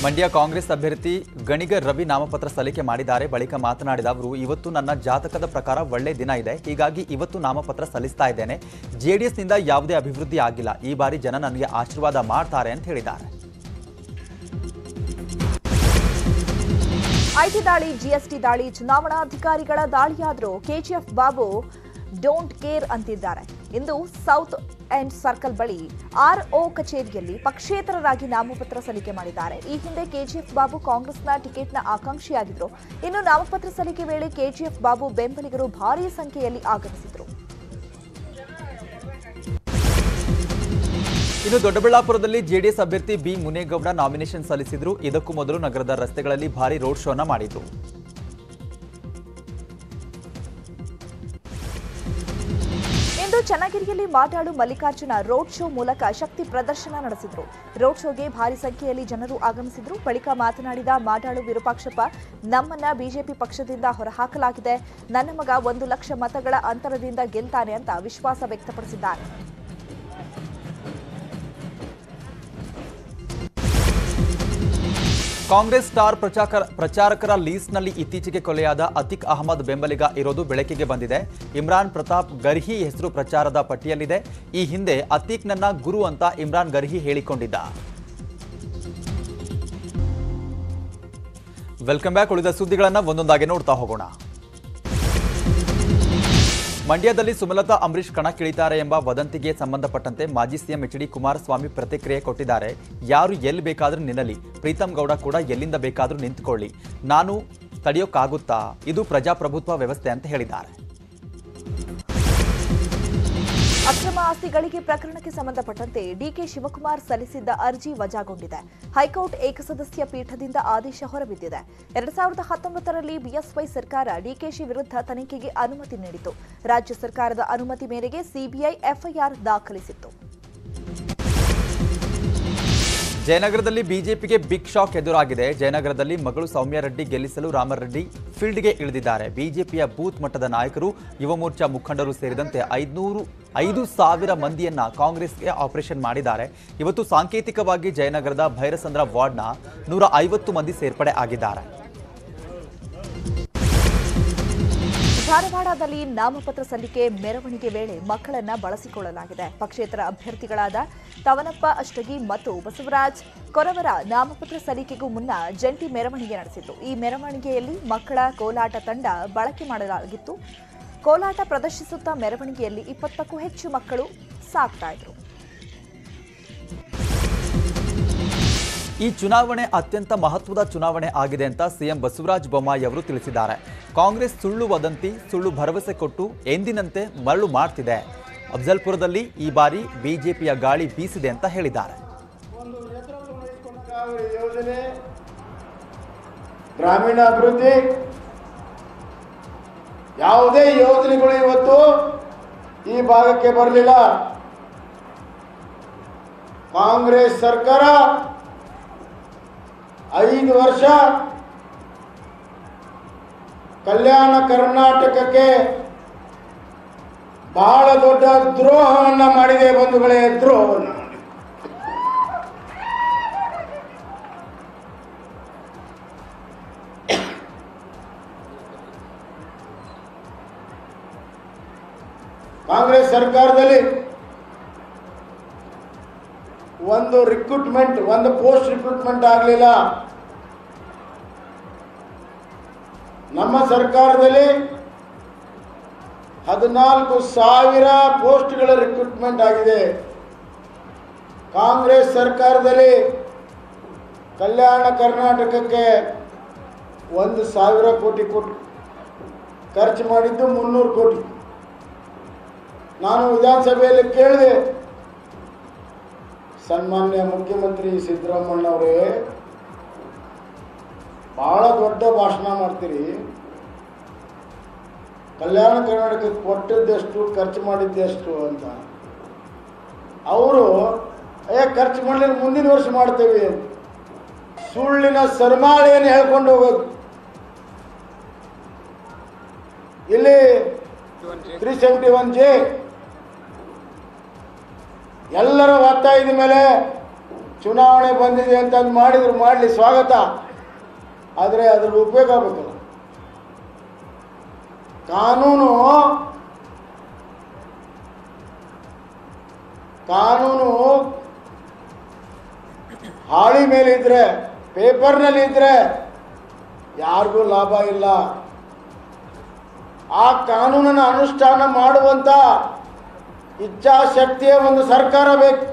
ಮಂಡ್ಯ ಕಾಂಗ್ರೆಸ್ ಅಭ್ಯರ್ಥಿ ಗಣಿಗರ್ ರವಿ ನಾಮಪತ್ರ ಸಲ್ಲಿಕೆ ಮಾಡಿದ್ದಾರೆ. ಬಳಿಕ ಮಾತನಾಡಿದ ಅವರು, ಇವತ್ತು ನನ್ನ ಜಾತಕದ ಪ್ರಕಾರ ಒಳ್ಳೆ ದಿನ ಇದೆ, ಹೀಗಾಗಿ ಇವತ್ತು ನಾಮಪತ್ರ ಸಲ್ಲಿಸ್ತಾ ಇದ್ದೇನೆ. ಜೆಡಿಎಸ್ನಿಂದ ಯಾವುದೇ ಅಭಿವೃದ್ಧಿ ಆಗಿಲ್ಲ, ಈ ಬಾರಿ ಜನ ನನಗೆ ಆಶೀರ್ವಾದ ಮಾಡ್ತಾರೆ ಅಂತ ಹೇಳಿದ್ದಾರೆ. ಐಟಿ ದಾಳಿ, ಜಿಎಸ್ಟಿ ದಾಳಿ, ಚುನಾವಣಾಧಿಕಾರಿಗಳ ದಾಳಿಯಾದರೂ ಕೆಜಿಎಫ್ ಬಾಬು ಡೋಂಟ್ ಕೇರ್ ಅಂತಿದ್ದಾರೆ. ಇಂದು ಸೌತ್ ಎಂಡ್ ಸರ್ಕಲ್ ಬಳಿ ಆರ್ಒ ಕಚೇರಿಯಲ್ಲಿ ಪಕ್ಷೇತರರಾಗಿ ನಾಮಪತ್ರ ಸಲ್ಲಿಕೆ ಮಾಡಿದ್ದಾರೆ. ಈ ಹಿಂದೆ ಕೆಜಿಎಫ್ ಬಾಬು ಕಾಂಗ್ರೆಸ್ನ ಟಿಕೆಟ್ನ ಆಕಾಂಕ್ಷಿಯಾಗಿದ್ದರು. ಇನ್ನು ನಾಮಪತ್ರ ಸಲ್ಲಿಕೆ ವೇಳೆ ಕೆಜಿಎಫ್ ಬಾಬು ಬೆಂಬಲಿಗರು ಭಾರೀ ಸಂಖ್ಯೆಯಲ್ಲಿ ಆಗಮಿಸಿದರು. ಇನ್ನು ದೊಡ್ಡಬಳ್ಳಾಪುರದಲ್ಲಿ ಜೆಡಿಎಸ್ ಅಭ್ಯರ್ಥಿ ಬಿ ಮುನೇಗೌಡ ನಾಮಿನೇಷನ್ ಸಲ್ಲಿಸಿದ್ರು. ಇದಕ್ಕೂ ಮೊದಲು ನಗರದ ರಸ್ತೆಗಳಲ್ಲಿ ಭಾರೀ ರೋಡ್ ಶೋನ ಮಾಡಿದ್ರು. ಇಂದು ಚನ್ನಗಿರಿಯಲ್ಲಿ ಮಾಟಾಡು ಮಲ್ಲಿಕಾರ್ಜುನ ರೋಡ್ ಶೋ ಮೂಲಕ ಶಕ್ತಿ ಪ್ರದರ್ಶನ ನಡೆಸಿದರು. ರೋಡ್ ಶೋಗೆ ಭಾರಿ ಸಂಖ್ಯೆಯಲ್ಲಿ ಜನರು ಆಗಮಿಸಿದರು. ಬಳಿಕ ಮಾತನಾಡಿದ ಮಾಟಾಡು ವಿರೂಪಾಕ್ಷಪ್ಪ, ನಮ್ಮನ್ನ ಬಿಜೆಪಿ ಪಕ್ಷದಿಂದ ಹೊರಹಾಕಲಾಗಿದೆ, ನನ್ನ ಮಗ 1 ಲಕ್ಷ ಮತಗಳ ಅಂತರದಿಂದ ಗೆಲ್ತಾನೆ ಅಂತ ವಿಶ್ವಾಸ ವ್ಯಕ್ತಪಡಿಸಿದ್ದಾರೆ. ಕಾಂಗ್ರೆಸ್ ಸ್ಟಾರ್ ಪ್ರಚಾರಕರ ಲೀಸ್ಟ್ನಲ್ಲಿ ಇತ್ತೀಚೆಗೆ ಕೊಲೆಯಾದ ಅತೀಕ್ ಅಹಮದ್ ಬೆಂಬಲಿಗ ಇರೋದು ಬೆಳಕಿಗೆ ಬಂದಿದೆ. ಇಮ್ರಾನ್ ಪ್ರತಾಪ್ ಗರ್ಹಿ ಹೆಸರು ಪ್ರಚಾರದ ಪಟ್ಟಿಯಲ್ಲಿದೆ. ಈ ಹಿಂದೆ ಅತೀಕ್ ನನ್ನ ಗುರು ಅಂತ ಇಮ್ರಾನ್ ಗರ್ಹಿ ಹೇಳಿಕೊಂಡಿದ್ದ. Welcome back. ಉಳಿದ ಸುದ್ದಿಗಳನ್ನು ಒಂದೊಂದಾಗಿ ನೋಡ್ತಾ ಹೋಗೋಣ. ಮಂಡ್ಯದಲ್ಲಿ ಸುಮಲತಾ ಅಂಬರೀಶ್ ಕಣಕ್ಕಿಳಿತಾರೆ ಎಂಬ ವದಂತಿಗೆ ಸಂಬಂಧಪಟ್ಟಂತೆ ಮಾಜಿ ಸಿಎಂ ಎಚ್.ಡಿ. ಕುಮಾರಸ್ವಾಮಿ ಪ್ರತಿಕ್ರಿಯೆ ಕೊಟ್ಟಿದ್ದಾರೆ. ಯಾರು ಎಲ್ಲಿ ಬೇಕಾದರೂ ನಿಲ್ಲಲಿ, ಪ್ರೀತಮ್ ಗೌಡ ಕೂಡ ಎಲ್ಲಿಂದ ಬೇಕಾದರೂ ನಿಂತುಕೊಳ್ಳಿ, ನಾನು ತಡೆಯೋಕ್ಕಾಗುತ್ತಾ? ಇದು ಪ್ರಜಾಪ್ರಭುತ್ವ ವ್ಯವಸ್ಥೆ ಅಂತ ಹೇಳಿದ್ದಾರೆ. ಅಕ್ರಮ ಆಸ್ತಿ ಗಳಿಕೆ ಪ್ರಕರಣಕ್ಕೆ ಸಂಬಂಧಪಟ್ಟಂತೆ ಡಿಕೆ ಶಿವಕುಮಾರ್ ಸಲ್ಲಿಸಿದ್ದ ಅರ್ಜಿ ವಜಾಗೊಂಡಿದೆ. ಹೈಕೋರ್ಟ್ ಏಕಸದಸ್ಯ ಪೀಠದಿಂದ ಆದೇಶ ಹೊರಬಿದ್ದಿದೆ. 2019ರಲ್ಲಿ ಬಿಎಸ್ವೈ ಸರ್ಕಾರ ಡಿಕೆಶಿ ವಿರುದ್ಧ ತನಿಖೆಗೆ ಅನುಮತಿ ನೀಡಿತು. ರಾಜ್ಯ ಸರ್ಕಾರದ ಅನುಮತಿ ಮೇರೆಗೆ ಸಿಬಿಐ ಎಫ್ಐಆರ್ ದಾಖಲಿಸಿತ್ತು. ಜಯನಗರದಲ್ಲಿ ಬಿಜೆಪಿಗೆ ಬಿಗ್ ಶಾಕ್ ಎದುರಾಗಿದೆ. ಜಯನಗರದಲ್ಲಿ ಮಗಳು ಸೌಮ್ಯ ರೆಡ್ಡಿ ಗೆಲ್ಲಿಸಲು ರಾಮರೆಡ್ಡಿ ಫೀಲ್ಡ್ಗೆ ಇಳಿದಿದ್ದಾರೆ. ಬಿಜೆಪಿಯ ಬೂತ್ ಮಟ್ಟದ ನಾಯಕರು, ಯುವ ಮೋರ್ಚಾ ಮುಖಂಡರು ಸೇರಿದಂತೆ 5,000 ಮಂದಿಯನ್ನ ಕಾಂಗ್ರೆಸ್ಗೆ ಆಪರೇಷನ್ ಮಾಡಿದ್ದಾರೆ. ಇವತ್ತು ಸಾಂಕೇತಿಕವಾಗಿ ಜಯನಗರದ ಭೈರಸಂದ್ರ ವಾರ್ಡ್ನ 150 ಮಂದಿ ಸೇರ್ಪಡೆ ಆಗಿದ್ದಾರೆ. ಧಾರವಾಡದಲ್ಲಿ ನಾಮಪತ್ರ ಸಲ್ಲಿಕೆ ಮೆರವಣಿಗೆ ವೇಳೆ ಮಕ್ಕಳನ್ನ ಬಳಸಿಕೊಳ್ಳಲಾಗಿದೆ. ಪಕ್ಷೇತರ ಅಭ್ಯರ್ಥಿಗಳಾದ ತವನಪ್ಪ ಅಷ್ಟಗಿ ಮತ್ತು ಬಸವರಾಜ್ ಕೊರವರ ನಾಮಪತ್ರ ಸಲ್ಲಿಕೆಗೂ ಮುನ್ನ ಜಂಟಿ ಮೆರವಣಿಗೆ ನಡೆಸಿದ್ರು. ಈ ಮೆರವಣಿಗೆಯಲ್ಲಿ ಮಕ್ಕಳ ಕೋಲಾಟ ತಂಡ ಬಳಕೆ ಮಾಡಲಾಗಿತ್ತು. ಕೋಲಾಟ ಪ್ರದರ್ಶಿಸುತ್ತಾ ಮೆರವಣಿಗೆಯಲ್ಲಿ 20ಕ್ಕೂ ಹೆಚ್ಚು ಮಕ್ಕಳು ಸಾಕ್ತಾ ಇದ್ರು. ಈ ಚುನಾವಣೆ ಅತ್ಯಂತ ಮಹತ್ವದ ಚುನಾವಣೆ ಆಗಿದೆ ಅಂತ ಸಿಎಂ ಬಸವರಾಜ ಬೊಮ್ಮಾಯಿ ಅವರು ತಿಳಿಸಿದ್ದಾರೆ. ಕಾಂಗ್ರೆಸ್ ಸುಳ್ಳು ವದಂತಿ, ಸುಳ್ಳು ಭರವಸೆ ಕೊಟ್ಟು ಎಂದಿನಂತೆ ಮರಳು ಮಾಡ್ತಿದೆ. ಅಫಜಲ್ಪುರದಲ್ಲಿ ಈ ಬಾರಿ ಬಿಜೆಪಿಯ ಗಾಳಿ ಬೀಸಿದೆ ಅಂತ ಹೇಳಿದ್ದಾರೆ. ಯೋಜನೆ, ಗ್ರಾಮೀಣ ಅಭಿವೃದ್ಧಿ, ಯಾವುದೇ ಯೋಜನೆಗಳು ಇವತ್ತು ಈ ಭಾಗಕ್ಕೆ ಬರಲಿಲ್ಲ. ಕಾಂಗ್ರೆಸ್ ಸರ್ಕಾರ 5 ವರ್ಷ ಕಲ್ಯಾಣ ಕರ್ನಾಟಕಕ್ಕೆ ಬಹಳ ದೊಡ್ಡ ದ್ರೋಹವನ್ನ ಮಾಡಿದೆ ಬಂಧುಗಳೇ, ದ್ರೋಹವನ್ನು ಮಾಡಿದೆ. ಕಾಂಗ್ರೆಸ್ ಸರ್ಕಾರದಲ್ಲಿ ಒಂದು ರಿಕ್ರೂಟ್ಮೆಂಟ್, ಒಂದು ಪೋಸ್ಟ್ ರಿಕ್ರೂಟ್ಮೆಂಟ್ ಆಗಲಿಲ್ಲ. ನಮ್ಮ ಸರ್ಕಾರದಲ್ಲಿ 14,000 ಪೋಸ್ಟ್ಗಳ ರಿಕ್ರೂಟ್ಮೆಂಟ್ ಆಗಿದೆ. ಕಾಂಗ್ರೆಸ್ ಸರ್ಕಾರದಲ್ಲಿ ಕಲ್ಯಾಣ ಕರ್ನಾಟಕಕ್ಕೆ 1,000 ಕೋಟಿ ಖರ್ಚು ಮಾಡಿದ್ದು 300 ಕೋಟಿ. ನಾನು ವಿಧಾನಸಭೆಯಲ್ಲಿ ಕೇಳಿದೆ, ಸನ್ಮಾನ್ಯ ಮುಖ್ಯಮಂತ್ರಿ ಸಿದ್ದರಾಮಯ್ಯನವರೇ, ಬಹಳ ದೊಡ್ಡ ಭಾಷಣ ಮಾಡ್ತೀರಿ, ಕಲ್ಯಾಣ ಕರ್ನಾಟಕಕ್ಕೆ ಕೊಟ್ಟದ್ದೆಷ್ಟು, ಖರ್ಚು ಮಾಡಿದ್ದೆಷ್ಟು ಅಂತ. ಅವರು ಖರ್ಚು ಮಾಡಲಿಲ್ಲ, ಮುಂದಿನ ವರ್ಷ ಮಾಡ್ತೇವೆ ಅಂತ ಸುಳ್ಳಿನ ಸರ್ಮಾಳೆಯನ್ನು ಹೇಳ್ಕೊಂಡು ಹೋಗೋದು. ಇಲ್ಲಿ 371J ಎಲ್ಲರ ಒತ್ತಾಯದ ಮೇಲೆ ಚುನಾವಣೆ ಬಂದಿದೆ ಅಂತಂದು ಮಾಡಿದ್ರು ಮಾಡಲಿ ಸ್ವಾಗತ, ಆದರೆ ಅದರ ಉಪಯೋಗ ಆಗಬೇಕಲ್ಲ. ಕಾನೂನು ಹಾಳಿ ಮೇಲೆ ಇದ್ರೆ, ಪೇಪರ್ನಲ್ಲಿ ಇದ್ರೆ ಯಾರಿಗೂ ಲಾಭ ಇಲ್ಲ. ಆ ಕಾನೂನನ್ನು ಅನುಷ್ಠಾನ ಮಾಡುವಂಥ ಇಚ್ಛಾಶಕ್ತಿಯ ಒಂದು ಸರ್ಕಾರ ಬೇಕು.